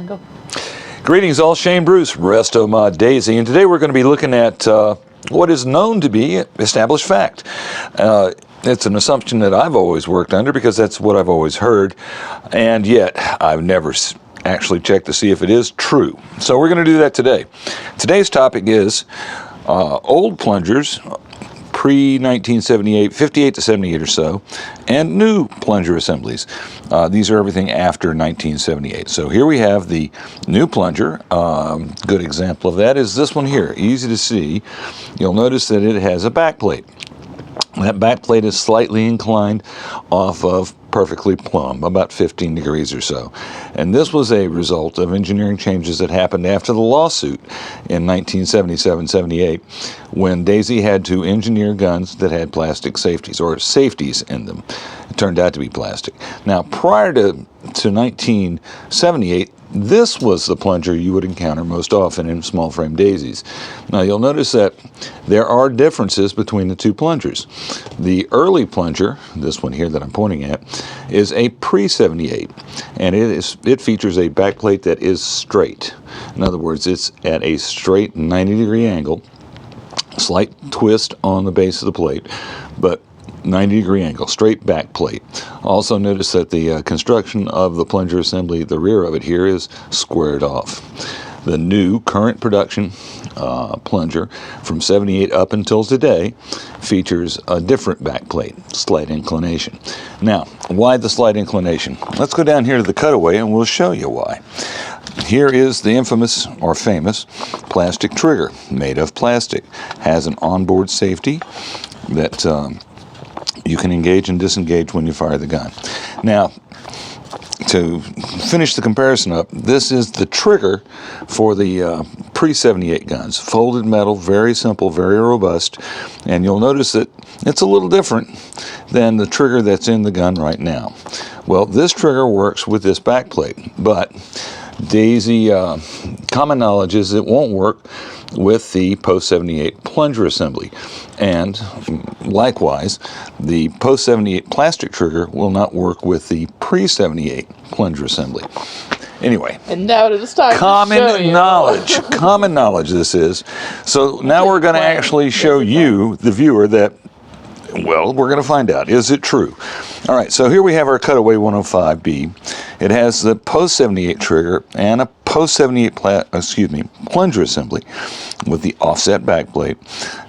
go. Greetings all, Shane Bruce, resto mod Daisy, and today we're going to be looking at what is known to be established fact. It's an assumption that I've always worked under because that's what I've always heard, and yet I've never actually checked to see if it is true. So we're going to do that today. Today's topic is old plungers, pre-1978, 58 to 78 or so, and new plunger assemblies. These are everything after 1978. So here we have the new plunger. Good example of that is this one here. Easy to see. You'll notice that it has a back plate. That back plate is slightly inclined off of perfectly plumb, about 15 degrees or so. And this was a result of engineering changes that happened after the lawsuit in 1977-78, when Daisy had to engineer guns that had plastic safeties, or safeties in them. It turned out to be plastic. Now, prior to 1978, this was the plunger you would encounter most often in small frame Daisies. Now you'll notice that there are differences between the two plungers. The early plunger, this one here that I'm pointing at, is a pre-78, and it features a backplate that is straight. In other words, it's at a straight 90-degree angle, slight twist on the base of the plate, but 90-degree angle, straight back plate. Also notice that the construction of the plunger assembly, the rear of it here, is squared off. The new current production plunger from 78 up until today features a different back plate, slight inclination. Now, why the slight inclination? Let's go down here to the cutaway and we'll show you why. Here is the infamous or famous plastic trigger, made of plastic. Has an onboard safety that you can engage and disengage when you fire the gun. Now, to finish the comparison up, this is the trigger for the pre-78 guns. Folded metal, very simple, very robust, and you'll notice that it's a little different than the trigger that's in the gun right now. Well, this trigger works with this back plate, but Daisy, common knowledge is it won't work with the post-78 plunger assembly, and likewise the post-78 plastic trigger will not work with the pre-78 plunger assembly. Anyway, And now it is time common to show you. common knowledge this is. So now we're going to actually show you, the viewer, that, well, we're going to find out. Is it true? All right, so here we have our Cutaway 105B. It has the post-78 trigger and a post-78 plunger assembly with the offset back plate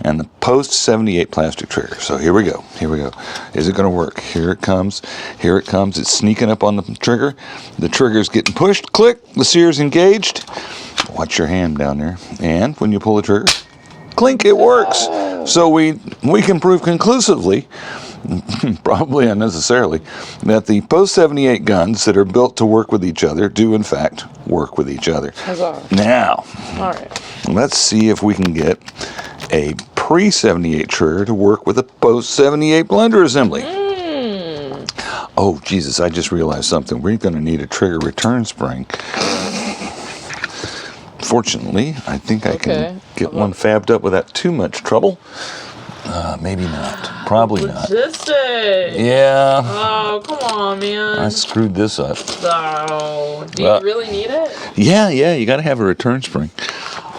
and the post-78 plastic trigger. So here we go. Here we go. Is it going to work? Here it comes. Here it comes. It's sneaking up on the trigger. The trigger's getting pushed. Click. The sear's engaged. Watch your hand down there. And when you pull the trigger, clink, it works. So we can prove conclusively, probably unnecessarily, that the post-78 guns that are built to work with each other do in fact work with each other. Now, All right. let's see if we can get a pre-78 trigger to work with a post-78 plunger assembly. Oh, Jesus, I just realized something. We're going to need a trigger return spring. Fortunately, I think I can get one fabbed up without too much trouble. Maybe not. Probably not. Logistics. Yeah. Oh, come on, man. I screwed this up. Oh, do you really need it? Yeah, you got to have a return spring.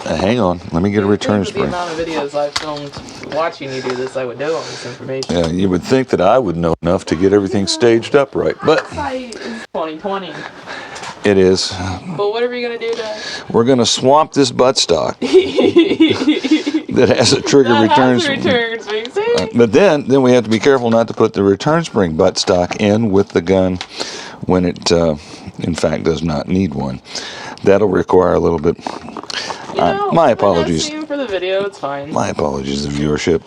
Hang on. Let me get a return With the spring. amount of videos I've filmed watching you do this, I would know all this information. Yeah, you would think that I would know enough to get everything staged up right, but Hindsight is 2020. it is. But what are we gonna do today? We're going to swamp this buttstock that has a trigger return spring. But then we have to be careful not to put the return spring buttstock in with the gun when it, in fact, does not need one. That'll require a little bit. My apologies. For the video, it's fine. My apologies, the viewership.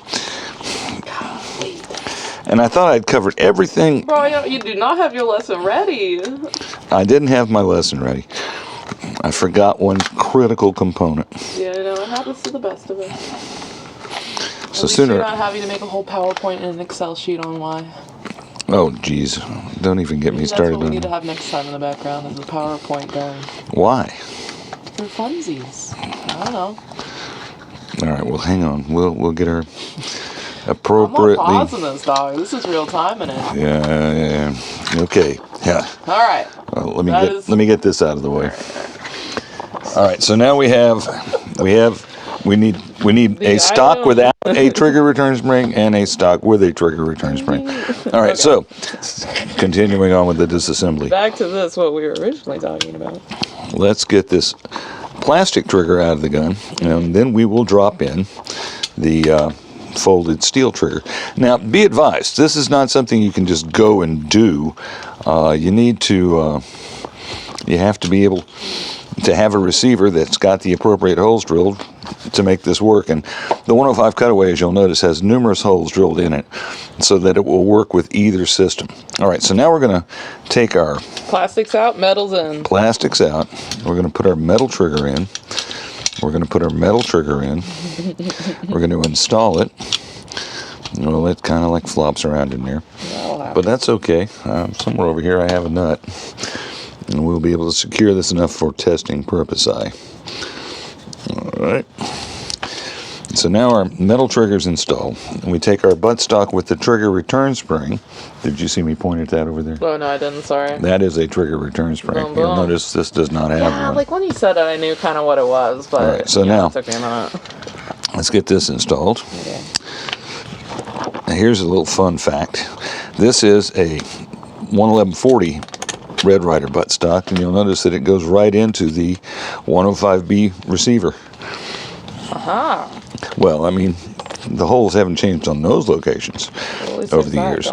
And I thought I'd covered everything. Bro, you do not have your lesson ready. I didn't have my lesson ready. I forgot one critical component. Yeah, it happens to the best of us. So sooner. You're not having to make a whole PowerPoint and an Excel sheet on why. Oh, geez. Don't even get me started That's what we on need to have next time in the background is a PowerPoint going. Why? For funsies. I don't know. All right, well, hang on. We'll get her appropriately. I'm not pausing this, dog. This is real time in it. Yeah. Okay. Yeah. All right. Let me get this out of the way. All right, so now we need a stock without a trigger return spring and a stock with a trigger return spring. All right, so continuing on with the disassembly. Back to this, what we were originally talking about. Let's get this plastic trigger out of the gun, and then we will drop in the folded steel trigger. Now, be advised, this is not something you can just go and do. You have to be able to have a receiver that's got the appropriate holes drilled to make this work. And the 105 cutaway, as you'll notice, has numerous holes drilled in it so that it will work with either system. All right, so now we're going to take our plastics out, metals in. Plastics out. We're going to put our metal trigger in. We're going to put our metal trigger in. We're going to install it. Well, it kind of like flops around in there. But that's okay. Somewhere over here I have a nut. And we'll be able to secure this enough for testing purposes. All right. So now our metal trigger's installed. And we take our buttstock with the trigger return spring. Did you see me point at that over there? Oh, no, I didn't. Sorry. That is a trigger return spring. Boom, boom. You'll notice this does not have one. Like when you said it, I knew kind of what it was. But all right, so now, it took me a minute. Let's get this installed. Okay. Now here's a little fun fact. This is a 11140 Red Ryder buttstock, and you'll notice that it goes right into the 105B receiver. Aha. Well, I mean, the holes haven't changed on those locations over the years.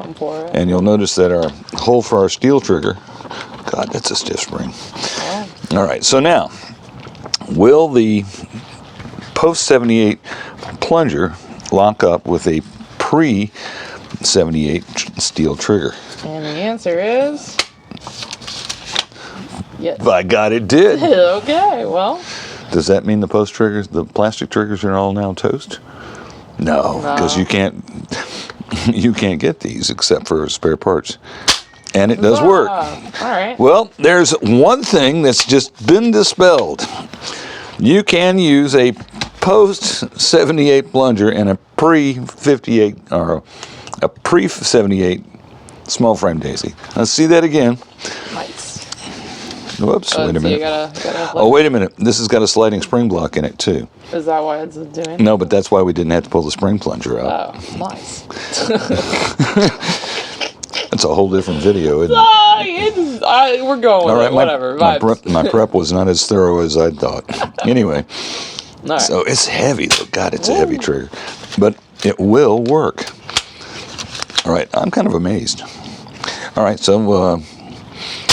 And you'll notice that our hole for our steel trigger, God, that's a stiff spring. Yeah. All right, so now, will the post-78 plunger lock up with a pre-78 steel trigger? And the answer is yes. By God, it did. Okay, well. Does that mean the post triggers, the plastic triggers, are all now toast? No, because you can't get these except for spare parts, and it does work. All right. Well, there's one thing that's just been dispelled. You can use a post 78 plunger and a pre 58 or a pre 78 small frame daisy. Let's see that again. Nice. Whoops, wait a minute. Oh, wait a minute. This has got a sliding spring block in it, too. Is that why it's doing? No, but that's why we didn't have to pull the spring plunger out. Oh, nice. That's a whole different video, isn't it? We're going with it, whatever. My prep was not as thorough as I thought. Anyway, right. So it's heavy, though. God, it's a heavy trigger. But it will work. All right, I'm kind of amazed. All right, so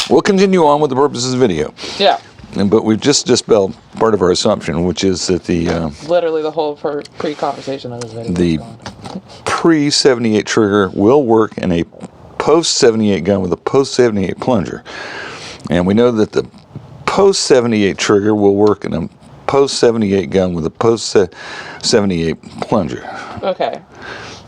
we'll continue on with the purposes of the video. Yeah. But we've just dispelled part of our assumption, which is that the literally the whole pre-conversation of this video. The pre-78 trigger will work in a post-78 gun with a post-78 plunger, and we know that the post-78 trigger will work in a post-78 gun with a post-78 plunger. Okay.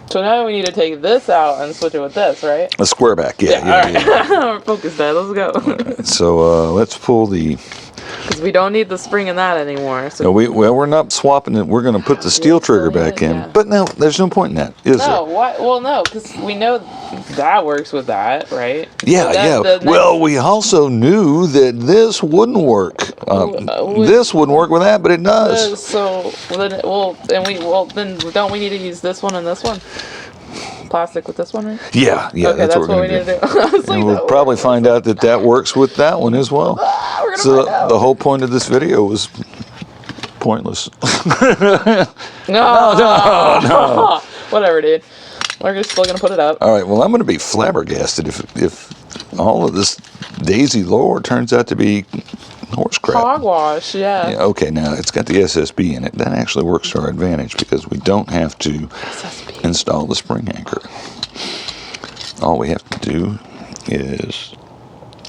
So now we need to take this out and switch it with this, right? A square back, yeah. All right. We're focused there. Let's go. Right, so let's pull the. Because we don't need the spring in that anymore. So no, we're not swapping it. We're going to put the steel trigger back in. Yeah. But no, there's no point in that, is there? No, why? Well, no, because we know that works with that, right? Yeah, so well, we also knew that this wouldn't work. This wouldn't work with that, but it does. So then, then don't we need to use this one and this one? Plastic with this one, right? Yeah, okay, that's what we need to do. And we'll probably find out that works with that one as well. So the whole point of this video was pointless. No. Whatever, dude. We're just still gonna put it up. All right. Well, I'm gonna be flabbergasted if all of this daisy lore turns out to be horse crap. Hogwash, yeah. Okay, now it's got the SSB in it. That actually works to our advantage because we don't have to install the spring anchor. All we have to do is.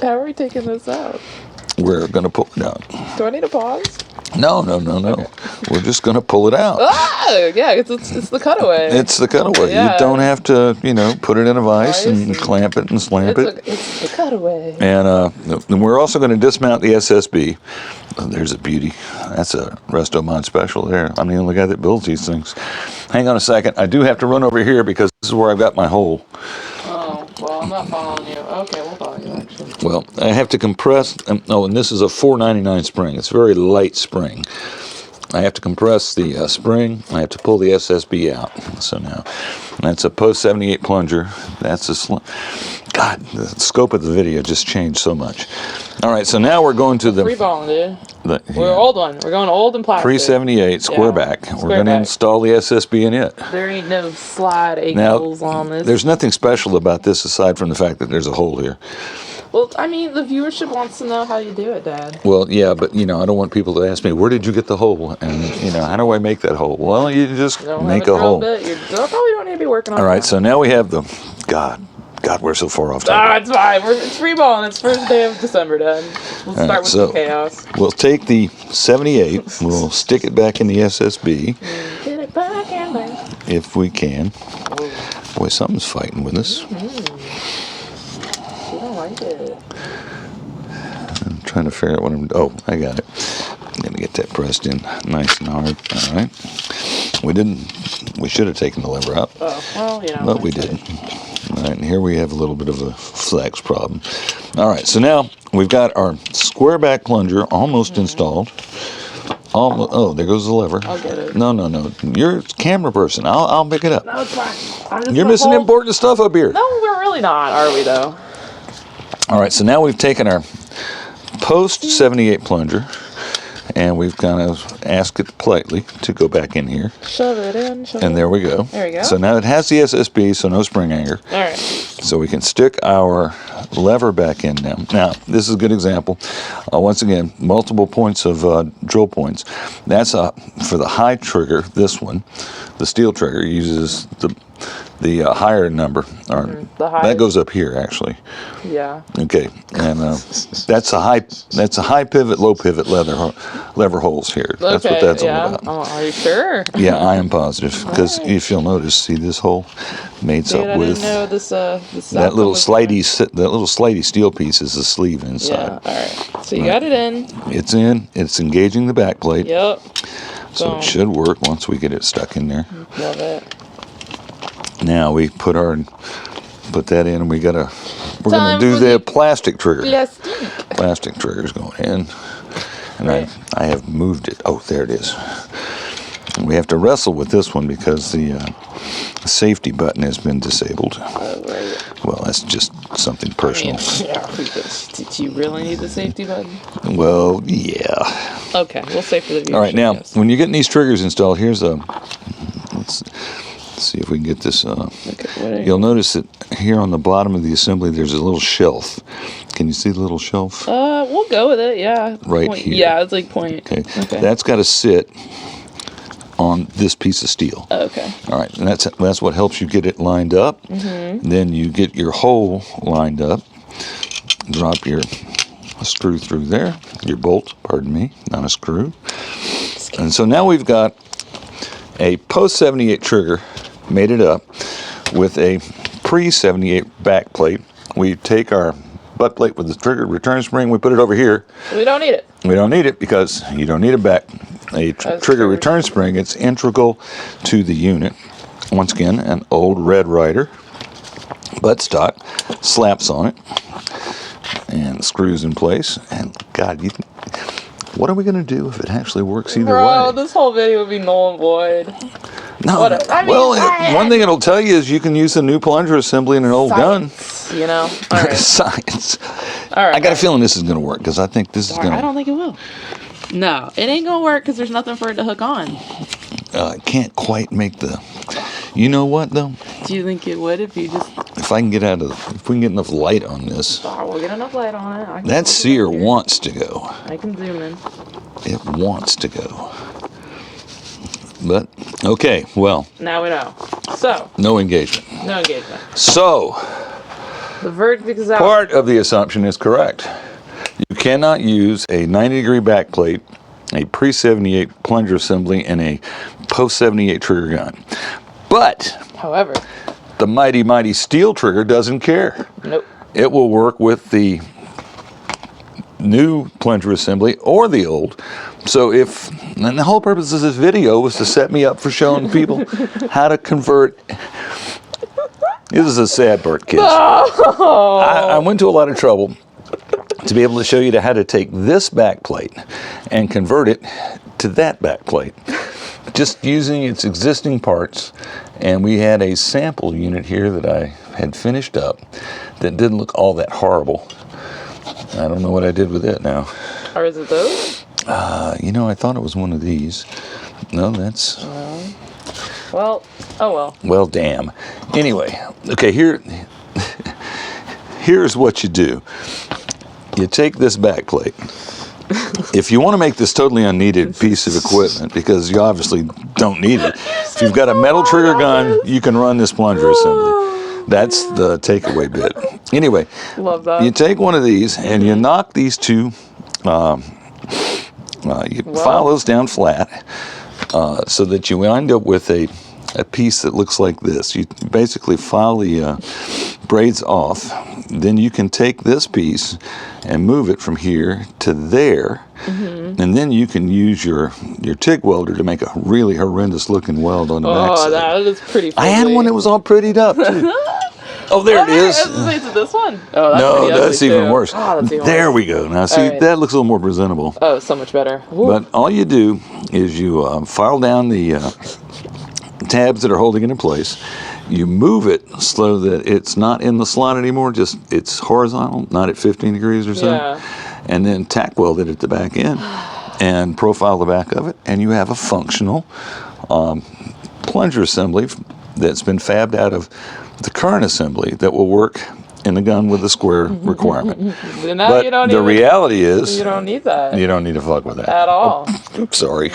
How are we taking this out? We're going to pull it out. Do I need to pause? No. Okay. We're just going to pull it out. Yeah, it's the cutaway. It's the cutaway. Yeah. You don't have to, put it in a vise and clamp it and slamp it. It's the cutaway. And we're also going to dismount the SSB. Oh, there's a beauty. That's a Resto Mod special there. I'm the only guy that builds these things. Hang on a second. I do have to run over here because this is where I've got my hole. Oh, well, I'm not following you. Okay, we'll follow you, actually. Well, I have to compress. Oh, and this is a 499 spring. It's a very light spring. I have to compress the spring. I have to pull the SSB out. So now, that's a post 78 plunger. That's a God, the scope of the video just changed so much. All right, so now we're going to the Free balling, dude. We're old one. We're going old and plastic. Pre 78 square back. We're going to install the SSB in it. There ain't no slide angles on this. There's nothing special about this aside from the fact that there's a hole here. Well, I mean, the viewership wants to know how you do it, Dad. Well, yeah, but, I don't want people to ask me, where did you get the hole? And, how do I make that hole? Well, you just make a hole. You probably don't need to be working on it. All right, so now we have the, God, we're so far off topic. It's fine. It's free balling. It's first day of December, Dad. We'll start with the chaos. We'll take the 78, we'll stick it back in the SSB. Get it back in there. If we can. Boy, something's fighting with us. You don't like it. I'm trying to figure out what I'm... Oh, I got it. I'm going to get that pressed in nice and hard. All right. We should have taken the lever out. Oh, well, But we didn't. All right, and here we have a little bit of a flex problem. All right, so now we've got our square back plunger almost installed. Oh, there goes the lever. I'll get it. No. You're a camera person. I'll pick it up. No, it's fine. You're missing important stuff up here. No, we're really not, are we, though? All right, so now we've taken our post 78 plunger, and we've kind of asked it politely to go back in here. Shove it in. And there we go. There we go. So now it has the SSB, so no spring anchor. All right. So we can stick our lever back in now. Now, this is a good example. Once again, multiple points of drill points. That's for the high trigger, this one. The steel trigger uses the higher number. That goes up here, actually. Yeah. Okay, and that's a high pivot, low pivot lever holes here. That's what that's all about. Oh, are you sure? Yeah, I am positive, because if you'll notice, see this hole mates up with that little slidey steel piece is the sleeve inside. Yeah. All right. So you got it in. It's in. It's engaging the back plate. Yep. So it should work once we get it stuck in there. Love it. Now we put that in, and we're gonna do the plastic trigger. Plastic trigger's going in, and I have moved it. Oh, there it is. And we have to wrestle with this one because the safety button has been disabled. Oh, right. Well, that's just something personal. Did you really need the safety button? Well, yeah. Okay, we'll say for the viewership. All right, now when you're getting these triggers installed, here's a. Let's see if we can get this. You'll notice that here on the bottom of the assembly, there's a little shelf. Can you see the little shelf? We'll go with it. Yeah. Right here. Yeah, it's like point. Okay. That's got to sit on this piece of steel. Okay. All right, and that's what helps you get it lined up. Mm-hmm. Then you get your hole lined up. Drop your screw through there. Your bolt, pardon me, not a screw. And so now we've got a post 78 trigger, made it up with a pre 78 back plate. We take our butt plate with the trigger return spring, we put it over here. We don't need it. We don't need it because you don't need a trigger return spring. It's integral to the unit. Once again, an old Red Ryder buttstock, slaps on it, and screws in place. And God, what are we going to do if it actually works either way? Bro, this whole video would be null and void. No. One thing it'll tell you is you can use a new plunger assembly in an old gun. All right. Science. All right. I got a feeling this is going to work because I think this is going to... I don't think it will. No, it ain't going to work because there's nothing for it to hook on. I can't quite make the... You know what, though? Do you think it would if you just... If we can get enough light on this... we'll get enough light on it. That sear wants to go. I can zoom in. It wants to go. But, okay, well... Now we know. So... No engagement. No engagement. So... The verdict is out. Part of the assumption is correct. You cannot use a 90-degree back plate, a pre-78 plunger assembly, and a post-78 trigger gun. But... However... The mighty, mighty steel trigger doesn't care. Nope. It will work with the new plunger assembly or the old. So and the whole purpose of this video was to set me up for showing people how to convert. This is a sad part, kids. Oh. I went to a lot of trouble to be able to show you how to take this back plate and convert it to that back plate, just using its existing parts. And we had a sample unit here that I had finished up that didn't look all that horrible. I don't know what I did with it now. Or is it those? You know, I thought it was one of these. No, that's... Well, oh well. Well, damn. Anyway, okay, here's what you do. You take this back plate. If you want to make this totally unneeded piece of equipment, because you obviously don't need it, if you've got a metal trigger gun, you can run this plunger assembly. That's the takeaway bit. Anyway, love that. You take one of these and you knock these two, you file those down flat so that you wind up with a piece that looks like this. You basically file the braids off. Then you can take this piece and move it from here to there, and then you can use your TIG welder to make a really horrendous looking weld on the backside. Oh, that is pretty I had one that was all prettied up too. Oh, there it is. Is it this one? Oh, that's no, that's even worse. Oh, that's even there worse. We go. Now, see, that looks a little more presentable. Oh, so much better. Woo. But all you do is you file down the tabs that are holding it in place. You move it so that it's not in the slot anymore, just it's horizontal, not at 15 degrees or so. Yeah. And then tack weld it at the back end and profile the back of it, and you have a functional plunger assembly that's been fabbed out of the current assembly that will work in the gun with the square requirement. But you don't the reality is you don't need that. You don't need to fuck with that. At all. Oh, oops, sorry.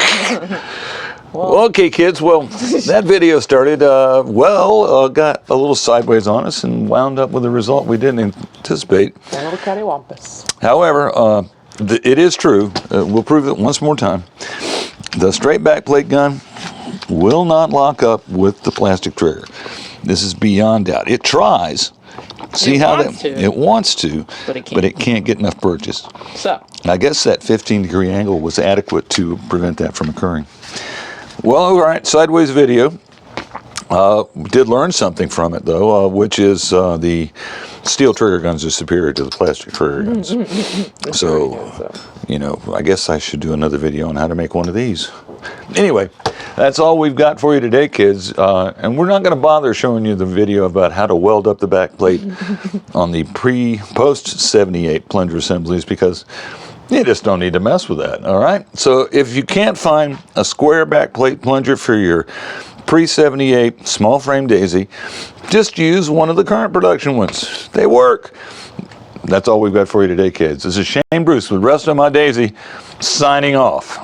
Well, okay, kids. Well, that video started, got a little sideways on us and wound up with a result we didn't anticipate. A little cattywampus. However, it is true. We'll prove it once more time. The straight back plate gun will not lock up with the plastic trigger. This is beyond doubt. It tries. See how that it wants to, but it can't get enough purchase. So I guess that 15-degree angle was adequate to prevent that from occurring. Well, all right, sideways video. We did learn something from it, though, which is the steel trigger guns are superior to the plastic trigger guns. So, you know, I guess I should do another video on how to make one of these. Anyway, that's all we've got for you today, kids. And we're not going to bother showing you the video about how to weld up the back plate on the post 78 plunger assemblies, because you just don't need to mess with that, all right? So if you can't find a square backplate plunger for your pre-78 small frame Daisy, just use one of the current production ones. They work. That's all we've got for you today, kids. This is Shane Bruce with Rest on My Daisy, signing off.